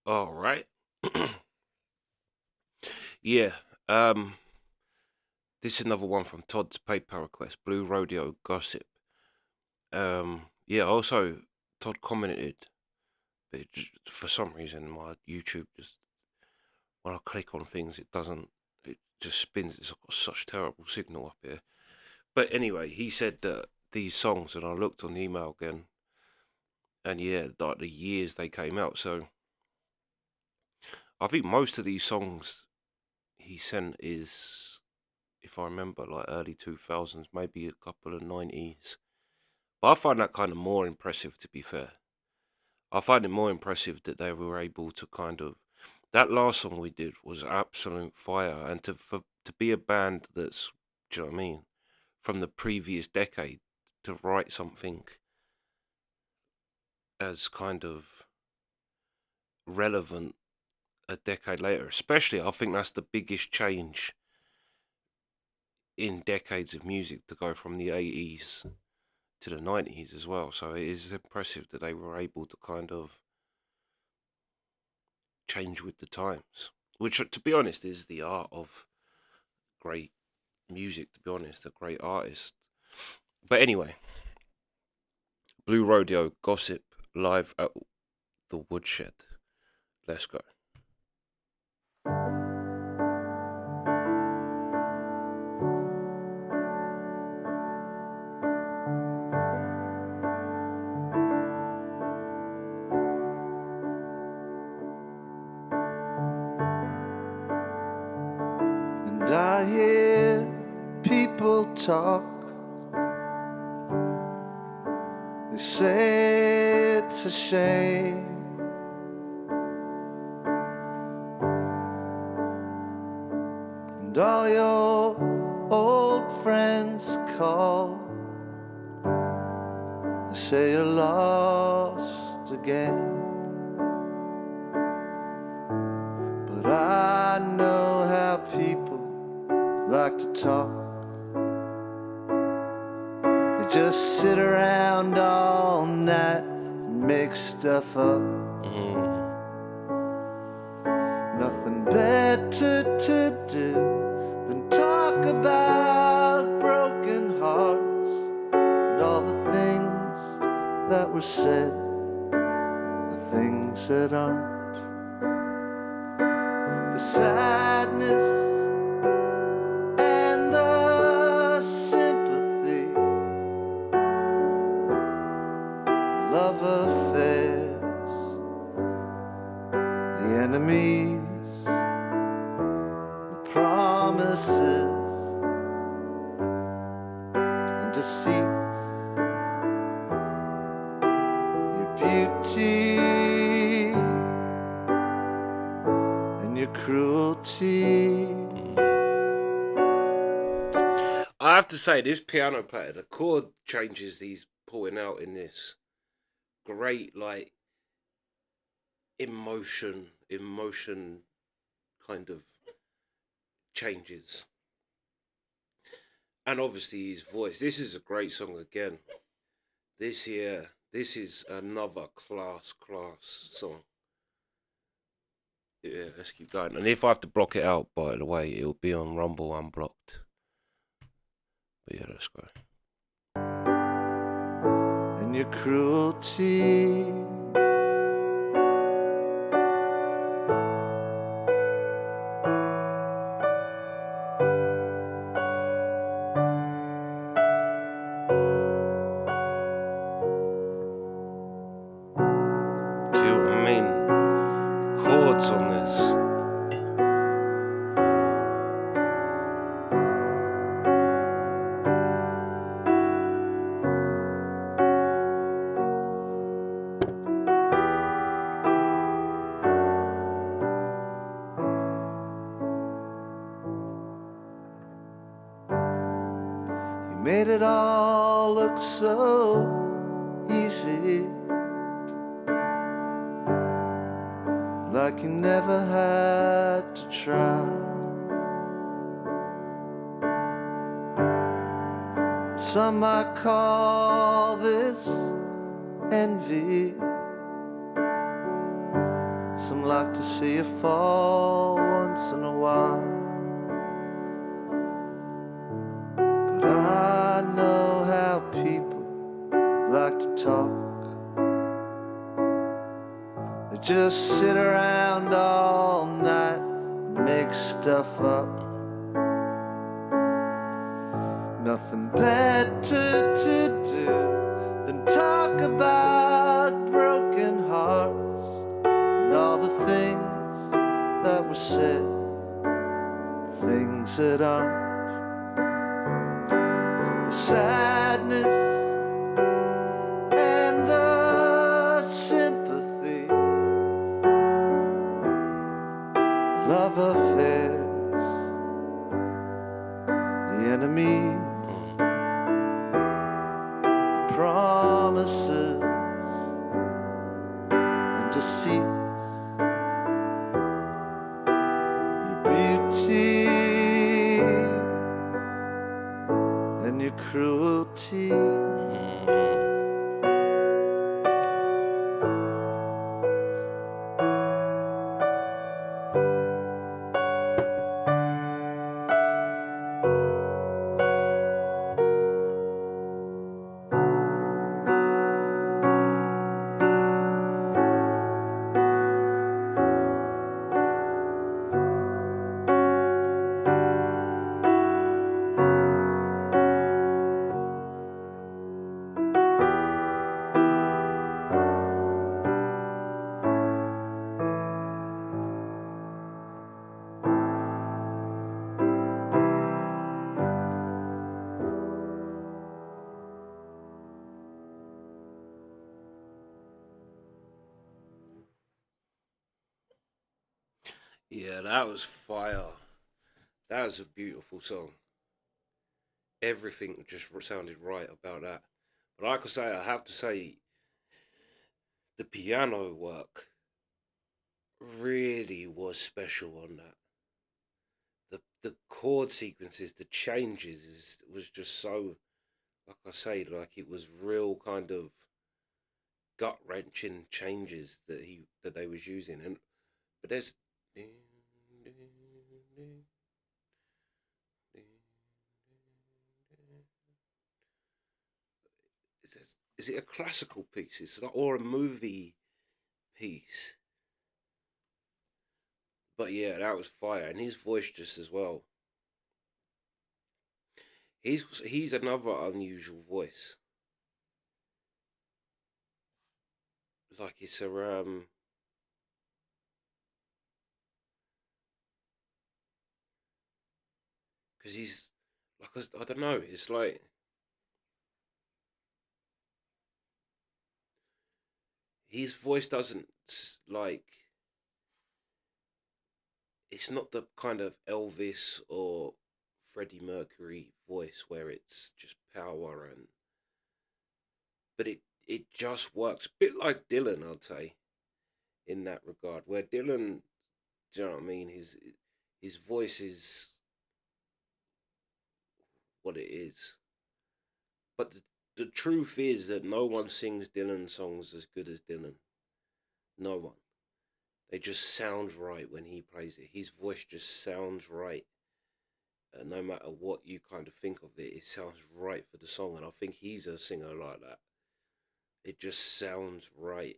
All right. Yeah. Um. This is another one from Todd's PayPal request. Blue Rodeo Gossip. Yeah. Also, Todd commented, but for some reason my YouTube just when I click on things, it doesn't. It just spins. It's got such terrible signal up here. But anyway, he said that these songs, and I looked on the email again, and yeah, like the years they came out. So I think most of these songs he sent is, if I remember, like early 2000s, maybe a couple of 90s. But I find that kind of more impressive, to be fair. I find it more impressive that they were able to kind of. That last song we did was absolute fire, and to be a band that's, do you know what I mean, from the previous decade to write something as kind of relevant a decade later, especially, I think that's the biggest change in decades of music to go from the 80s to the 90s as well. So it is impressive that they were able to kind of change with the times, which, to be honest, is the art of great music, to be honest, a great artist. But anyway, Blue Rodeo Gossip live at the Woodshed. Let's go. And I hear people talk. They say it's a shame. And all your old friends call. They say you're lost again. But I know how people like to talk. They just sit around all night and make stuff up. Nothing better to do than talk about broken hearts and all the things that were said, the things that aren't. The sadness and the sympathy, the love affairs, the enemies, the promises and deceits, your beauty and your cruelty. I have to say, this piano player, the chord changes he's pulling out in this, great, like, emotion kind of changes. And obviously his voice. This is a great song again. This is another class song. Yeah, let's keep going. And if I have to block it out, by the way, it'll be on Rumble Unblocked. But yeah, let's go. And your cruelty. See what I mean? Chords on this. You made it all look so easy, like you never had to try. Some might call this envy, Some like to see you fall once in a while. But I know how people like to talk. They just sit around all night and make stuff up. Nothing better to do than talk about broken hearts and all the things that were said, things that aren't. The sadness and the sympathy, the love affairs, the enemies, the promises and deceits, your beauty and your cruelty. Yeah, that was fire. That was a beautiful song. Everything just sounded right about that. But like I say, I have to say, the piano work really was special on that. The chord sequences, the changes was just so, like I say, like it was real kind of gut wrenching changes that they was using. And but there's is it a classical piece? Or a movie piece? But yeah, that was fire, and his voice just as well. He's another unusual voice. Like it's a because he's like I don't know. It's like his voice doesn't like it's not the kind of Elvis or Freddie Mercury voice where it's just power but it just works. A bit like Dylan, I'd say, in that regard. Where Dylan, do you know what I mean? His voice is what it is. But the truth is that no one sings Dylan songs as good as Dylan. No one. They just sound right when he plays it. His voice just sounds right. No matter what you kind of think of it, it sounds right for the song. And I think he's a singer like that. It just sounds right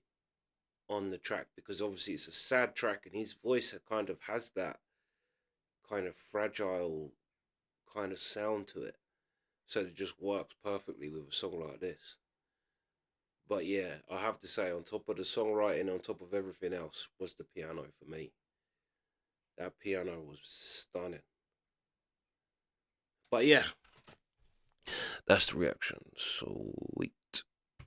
on the track because obviously it's a sad track and his voice kind of has that kind of fragile kind of sound to it. So it just works perfectly with a song like this. But yeah, I have to say, on top of the songwriting, on top of everything else, was the piano for me. That piano was stunning. But yeah, that's the reaction. So we